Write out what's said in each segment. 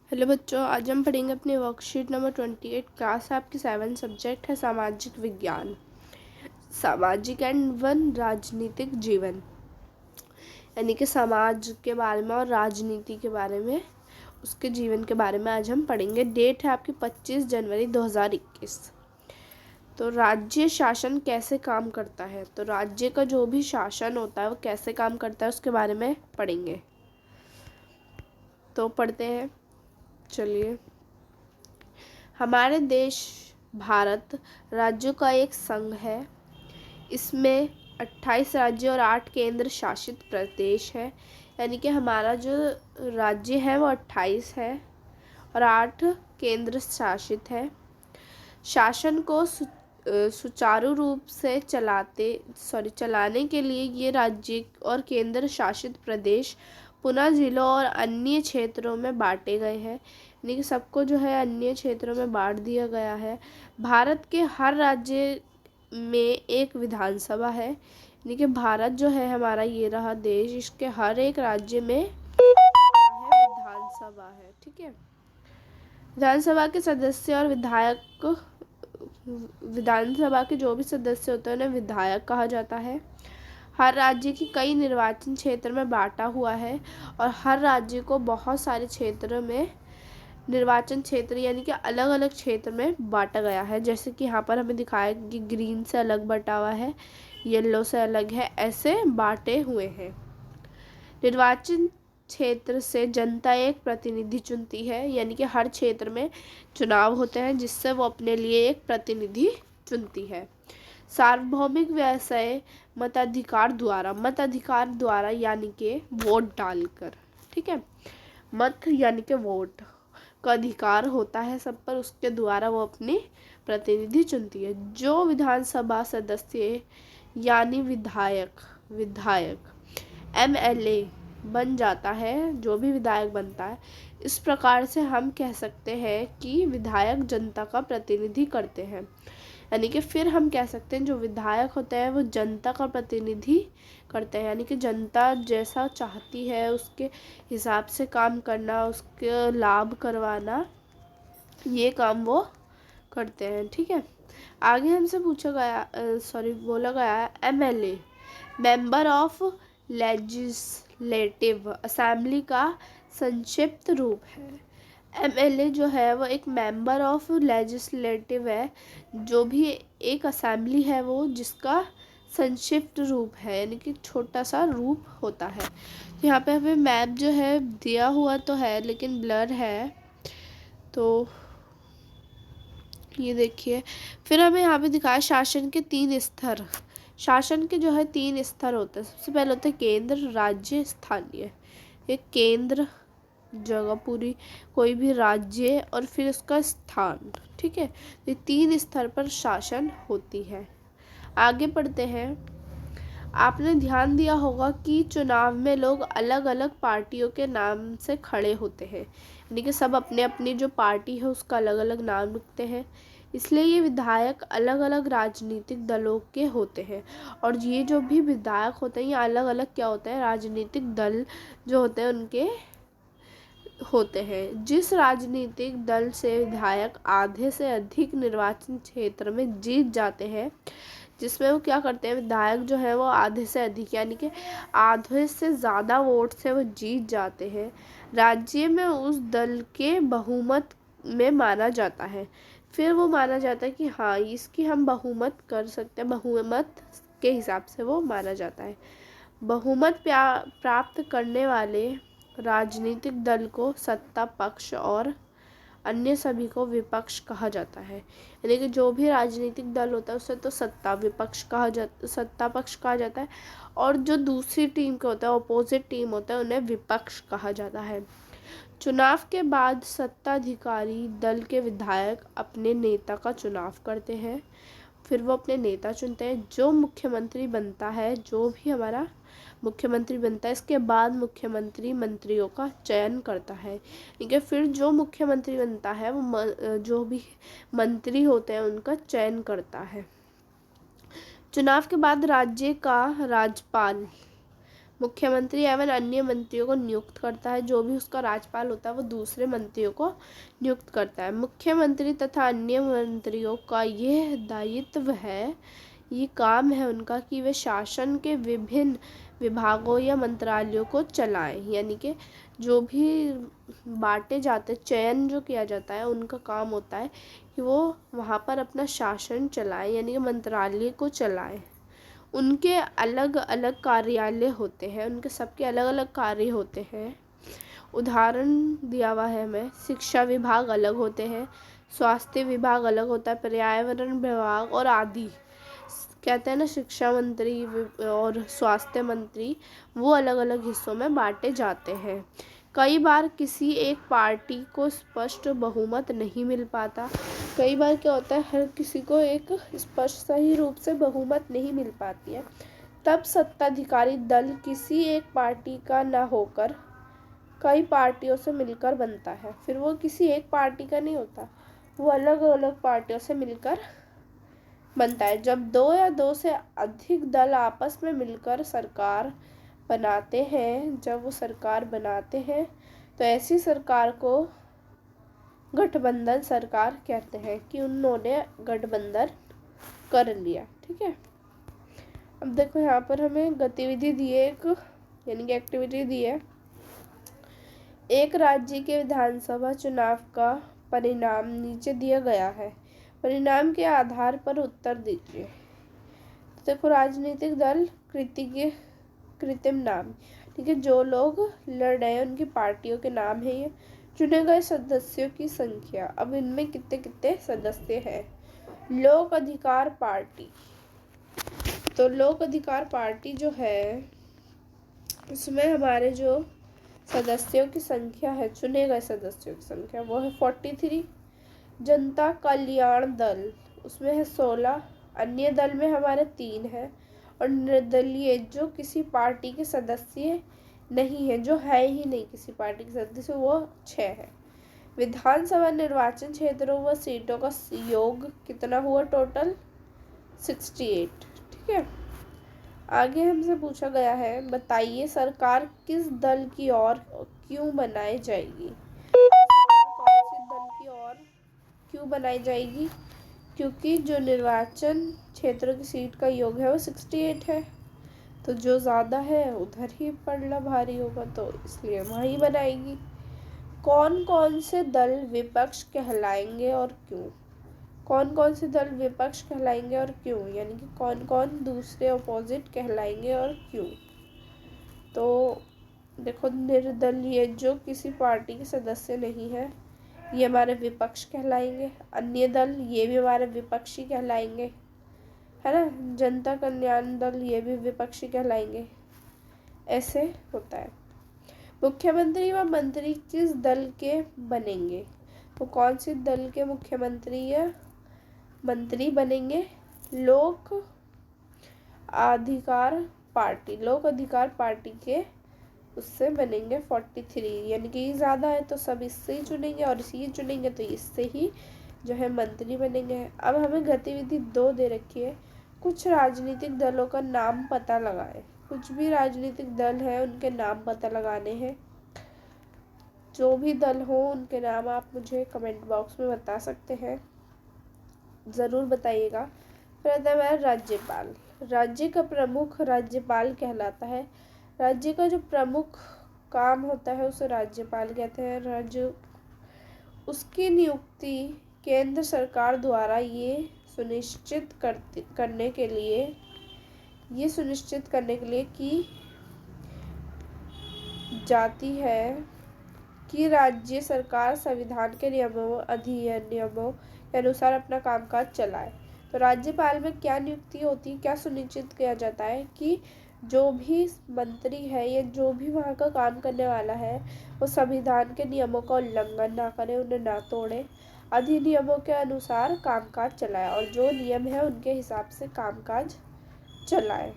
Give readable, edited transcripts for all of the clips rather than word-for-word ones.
Hello बच्चों, आज हम पढ़ेंगे अपने वर्कशीट नंबर 28। क्लास है आपकी 7, सब्जेक्ट है सामाजिक विज्ञान। सामाजिक एंड वन राजनीतिक जीवन, यानी कि समाज के बारे में और राजनीति के बारे में, उसके जीवन के बारे में आज हम पढ़ेंगे। डेट है आपकी 25 जनवरी 2021। तो राज्य शासन कैसे काम करता है, तो राज्य का जो भी शासन होता है वो कैसे काम करता है उसके बारे में पढ़ेंगे। तो पढ़ते हैं, चलिए। हमारे देश भारत राज्यों का एक संघ है। इसमें 28 राज्य और 8 केंद्र शासित प्रदेश है, यानी कि हमारा जो राज्य है वो 28 है और 8 केंद्र शासित है। शासन को सुचारू रूप से चलाने के लिए ये राज्य और केंद्र शासित प्रदेश पुनः जिलों और अन्य क्षेत्रों में बांटे गए हैं, यानी कि सबको जो है अन्य क्षेत्रों में बांट दिया गया है। भारत के हर राज्य में एक विधानसभा है, यानी कि भारत जो है हमारा, ये रहा देश, इसके हर एक राज्य में विधानसभा है। ठीक है। विधानसभा के सदस्य और विधायक, विधानसभा के जो भी सदस्य होते हैं उन्हें विधायक कहा जाता है। हर राज्य की कई निर्वाचन क्षेत्र में बांटा हुआ है और हर राज्य को बहुत सारे क्षेत्र में निर्वाचन क्षेत्र यानी कि अलग अलग क्षेत्र में बांटा गया है। जैसे कि यहाँ पर हमें दिखाया कि ग्रीन से अलग बटा हुआ है, येलो से अलग है, ऐसे बांटे हुए हैं। निर्वाचन क्षेत्र से जनता एक प्रतिनिधि चुनती है, यानी कि हर क्षेत्र में चुनाव होते हैं जिससे वो अपने लिए एक प्रतिनिधि चुनती है। सार्वभौमिक व्यवसाय मताधिकार द्वारा यानी कि वोट डालकर, ठीक है, मत यानी कि वोट का अधिकार होता है सब पर, उसके द्वारा वो अपनी प्रतिनिधि चुनती है। जो विधानसभा सदस्य यानी विधायक MLA बन जाता है, जो भी विधायक बनता है, इस प्रकार से हम कह सकते हैं कि विधायक जनता का प्रतिनिधि करते हैं, यानी कि फिर हम कह सकते हैं जो विधायक होते हैं वो जनता का प्रतिनिधि करते हैं, यानी कि जनता जैसा चाहती है उसके हिसाब से काम करना, उसके लाभ करवाना, ये काम वो करते हैं। ठीक है। आगे हमसे बोला गया है MLA member of legislative assembly का संक्षिप्त रूप है। MLA जो है वो एक मेंबर ऑफ लेजिस्लेटिव है, जो भी एक असेंबली है वो जिसका संक्षिप्त रूप है, यानी कि छोटा सा रूप होता है। यहाँ पे हमें मैप जो है दिया हुआ तो है लेकिन ब्लर है, तो ये देखिए। फिर हमें यहाँ पे दिखाया शासन के 3 स्तर। शासन के जो है 3 स्तर होते हैं। सबसे पहले होते हैं केंद्र, राज्य, स्थानीय। एक केंद्र जगह पूरी कोई भी राज्य और फिर उसका स्थान, ठीक है। ये 3 स्तर पर शासन होती है। आगे पढ़ते हैं। आपने ध्यान दिया होगा कि चुनाव में लोग अलग अलग पार्टियों के नाम से खड़े होते हैं, यानी कि सब अपने अपनी जो पार्टी है उसका अलग अलग नाम रखते हैं, इसलिए ये विधायक अलग अलग राजनीतिक दलों के होते हैं। और ये जो भी विधायक होते हैं ये अलग अलग क्या होते हैं, राजनीतिक दल जो होते हैं उनके होते हैं। जिस राजनीतिक दल से विधायक आधे से अधिक निर्वाचन क्षेत्र में जीत जाते हैं, जिसमें वो क्या करते हैं, विधायक जो है वो आधे से अधिक यानी कि आधे से ज़्यादा वोट से वो जीत जाते हैं, राज्य में उस दल के बहुमत में माना जाता है। फिर वो माना जाता है कि हाँ इसकी हम बहुमत कर सकते हैं, बहुमत के हिसाब से वो माना जाता है। बहुमत प्राप्त करने वाले राजनीतिक दल को सत्ता पक्ष और अन्य सभी को विपक्ष कहा जाता है, यानी कि जो भी राजनीतिक दल होता है उसे तो सत्ता पक्ष कहा जाता है, और जो दूसरी टीम के होता है, अपोजिट टीम होता है, उन्हें विपक्ष कहा जाता है। चुनाव के बाद सत्ताधारी दल के विधायक अपने नेता का चुनाव करते हैं, फिर वो अपने नेता चुनते हैं। जो मुख्यमंत्री बनता है, जो भी हमारा मुख्यमंत्री बनता है, इसके बाद मुख्यमंत्री मंत्रियों का चयन करता है, ठीक है। फिर जो मुख्यमंत्री बनता है वो जो भी मंत्री होते हैं उनका चयन करता है। चुनाव के बाद राज्य का राज्यपाल मुख्यमंत्री एवं अन्य मंत्रियों को नियुक्त करता है। जो भी उसका राज्यपाल होता है वो दूसरे मंत्रियों को नियुक्त करता है। मुख्यमंत्री तथा अन्य मंत्रियों का यह दायित्व है, ये काम है उनका कि वे शासन के विभिन्न विभागों या मंत्रालयों को चलाएं। यानी कि जो भी बांटे जाते, चयन जो किया जाता है, उनका काम होता है कि वो वहाँ पर अपना शासन चलाएं, यानी कि मंत्रालय को चलाएं। उनके अलग अलग कार्यालय होते हैं, उनके सबके अलग अलग कार्य होते हैं। उदाहरण दिया हुआ है हमें, शिक्षा विभाग अलग होते हैं, स्वास्थ्य विभाग अलग होता है, पर्यावरण विभाग और आदि। कहते हैं ना, शिक्षा मंत्री और स्वास्थ्य मंत्री वो अलग अलग हिस्सों में बांटे जाते हैं। कई बार किसी एक पार्टी को स्पष्ट बहुमत नहीं मिल पाता। कई बार क्या होता है, हर किसी को एक स्पष्ट सही रूप से बहुमत नहीं मिल पाती है। तब सत्ताधिकारी दल किसी एक पार्टी का न होकर कई पार्टियों से मिलकर बनता है। फिर वो किसी एक पार्टी का नहीं होता, वो अलग अलग पार्टियों से मिलकर बनता है। जब दो या दो से अधिक दल आपस में मिलकर सरकार बनाते हैं, जब वो सरकार बनाते हैं तो ऐसी सरकार को गठबंधन सरकार कहते हैं, कि उन्होंने गठबंधन कर लिया। ठीक है, अब देखो यहाँ पर हमें गतिविधि दी है, एक यानी कि एक्टिविटी दी है। एक राज्य के विधानसभा चुनाव का परिणाम नीचे दिया गया है, परिणाम के आधार पर उत्तर दीजिए। तो देखो, राजनीतिक दल कृत्रिम नाम, ठीक है, जो लोग लड़ रहे हैं उनकी पार्टियों के नाम है ये। चुने गए सदस्यों की संख्या, अब इनमें कितने कितने सदस्य हैं। लोक अधिकार पार्टी, तो लोक अधिकार पार्टी जो है उसमें हमारे जो सदस्यों की संख्या है, चुने गए सदस्यों की संख्या, वो है 43। जनता कल्याण दल, उसमें है 16। अन्य दल में हमारे 3 है। और निर्दलीय, जो किसी पार्टी के सदस्य नहीं है, जो है ही नहीं किसी पार्टी के सदस्य, वो 6 है। विधानसभा निर्वाचन क्षेत्रों व सीटों का योग कितना हुआ टोटल? 68। ठीक है, आगे हमसे पूछा गया है, बताइए सरकार किस दल की ओर क्यों बनाई जाएगी? कौन सी दल की ओर क्यों बनाई जाएगी? क्योंकि जो निर्वाचन क्षेत्र की सीट का योग है वो 68 है, तो जो ज़्यादा है उधर ही पड़ना भारी होगा, तो इसलिए वहीं बनाएगी। कौन कौन से दल विपक्ष कहलाएंगे और क्यों? कौन कौन से दल विपक्ष कहलाएंगे और क्यों, यानी कि कौन कौन दूसरे अपोजिट कहलाएंगे और क्यों? तो देखो, निर्दलीय, जो किसी पार्टी के सदस्य नहीं है, ये हमारे विपक्ष कहलाएंगे। अन्य दल, ये भी हमारे विपक्षी कहलाएंगे, है ना। जनता कल्याण दल, ये भी विपक्षी कहलाएंगे। ऐसे होता है। मुख्यमंत्री व मंत्री किस दल के बनेंगे? तो कौन सी दल के मुख्यमंत्री या मंत्री बनेंगे? लोक अधिकार पार्टी, लोक अधिकार पार्टी के उससे बनेंगे 43, यानी कि ज़्यादा है तो सब इससे ही चुनेंगे, और इसी चुनेंगे तो इससे ही जो है मंत्री बनेंगे। अब हमें गतिविधि 2 दे रखी है, कुछ राजनीतिक दलों का नाम पता लगाएं। कुछ भी राजनीतिक दल है उनके नाम पता लगाने हैं। जो भी दल हो उनके नाम आप मुझे कमेंट बॉक्स में बता सकते हैं, ज़रूर बताइएगा। प्रथम है राज्यपाल। राज्य का प्रमुख राज्यपाल कहलाता है। राज्य का जो प्रमुख काम होता है उसे राज्यपाल कहते हैं। राज्य, उसकी नियुक्ति केंद्र सरकार द्वारा ये सुनिश्चित करने के लिए की जाती है कि राज्य सरकार संविधान के नियमों, अधिनियमों के अनुसार अपना कामकाज चलाए। तो राज्यपाल में क्या नियुक्ति होती है, क्या सुनिश्चित किया जाता है कि जो भी मंत्री है या जो भी वहाँ का काम करने वाला है वो संविधान के नियमों का उल्लंघन ना करे, उन्हें ना तोड़े, अधिनियमों के अनुसार कामकाज चलाए, और जो नियम है उनके हिसाब से कामकाज चलाए।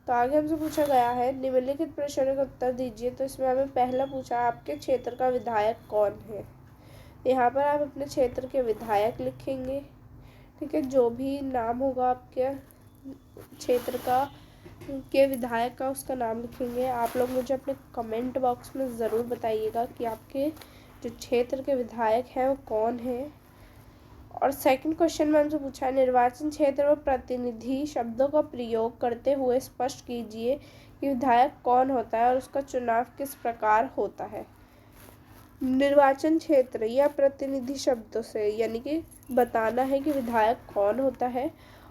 तो आगे हमसे पूछा गया है, निम्नलिखित प्रश्नों का उत्तर दीजिए। तो इसमें हमें पहला पूछा, आपके क्षेत्र का विधायक कौन है? यहाँ पर आप अपने क्षेत्र के विधायक लिखेंगे। ठीक है, जो भी नाम होगा आपके क्षेत्र का के विधायक का उसका नाम लिखेंगे। आप लोग मुझे अपने कमेंट बॉक्स में ज़रूर बताइएगा कि आपके जो क्षेत्र के विधायक हैं वो कौन हैं। और सेकंड क्वेश्चन में हमसे पूछा है, निर्वाचन क्षेत्र में प्रतिनिधि शब्दों का प्रयोग करते हुए स्पष्ट कीजिए कि विधायक कौन होता है और उसका चुनाव किस प्रकार होता है। निर्वाचन क्षेत्र या प्रतिनिधि शब्दों से यानी कि बताना है कि विधायक कौन होता है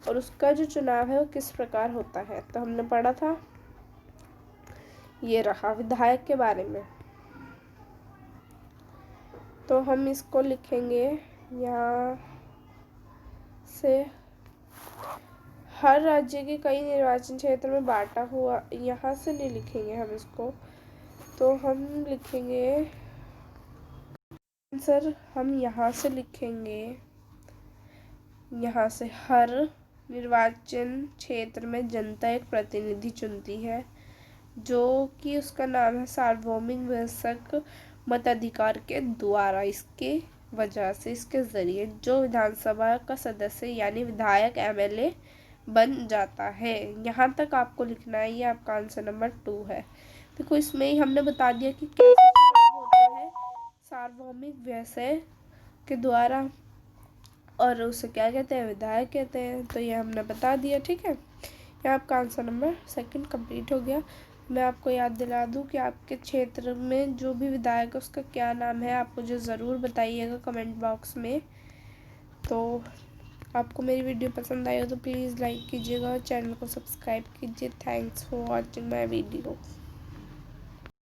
और उसका जो चुनाव है वो किस प्रकार होता है। तो हमने पढ़ा था, ये रहा विधायक के बारे में। तो हम इसको लिखेंगे यहाँ से, हर राज्य के कई निर्वाचन क्षेत्र में बांटा हुआ, यहाँ से नहीं लिखेंगे हम इसको, तो हम लिखेंगे आंसर हम यहाँ से लिखेंगे, यहाँ से हर निर्वाचन क्षेत्र में जनता एक प्रतिनिधि चुनती है जो कि उसका नाम है सार्वभौमिक वयस्क मताधिकार के द्वारा। इसके वजह से इसके ज़रिए जो विधानसभा का सदस्य यानी विधायक एमएलए बन जाता है। यहाँ तक आपको लिखना है, ये आपका आंसर नंबर 2 है। देखो इसमें ही हमने बता दिया कि कैसे चुनाव होता है, सार्वभौमिक वयस्क के द्वारा, और उसे क्या कहते हैं, विधायक कहते हैं। तो ये हमने बता दिया, ठीक है। यह आपका आंसर नंबर 2 कंप्लीट हो गया। मैं आपको याद दिला दूं कि आपके क्षेत्र में जो भी विधायक है उसका क्या नाम है, आप मुझे ज़रूर बताइएगा कमेंट बॉक्स में। तो आपको मेरी वीडियो पसंद आई हो तो प्लीज़ लाइक कीजिएगा और चैनल को सब्सक्राइब कीजिए। Thanks for watching my video.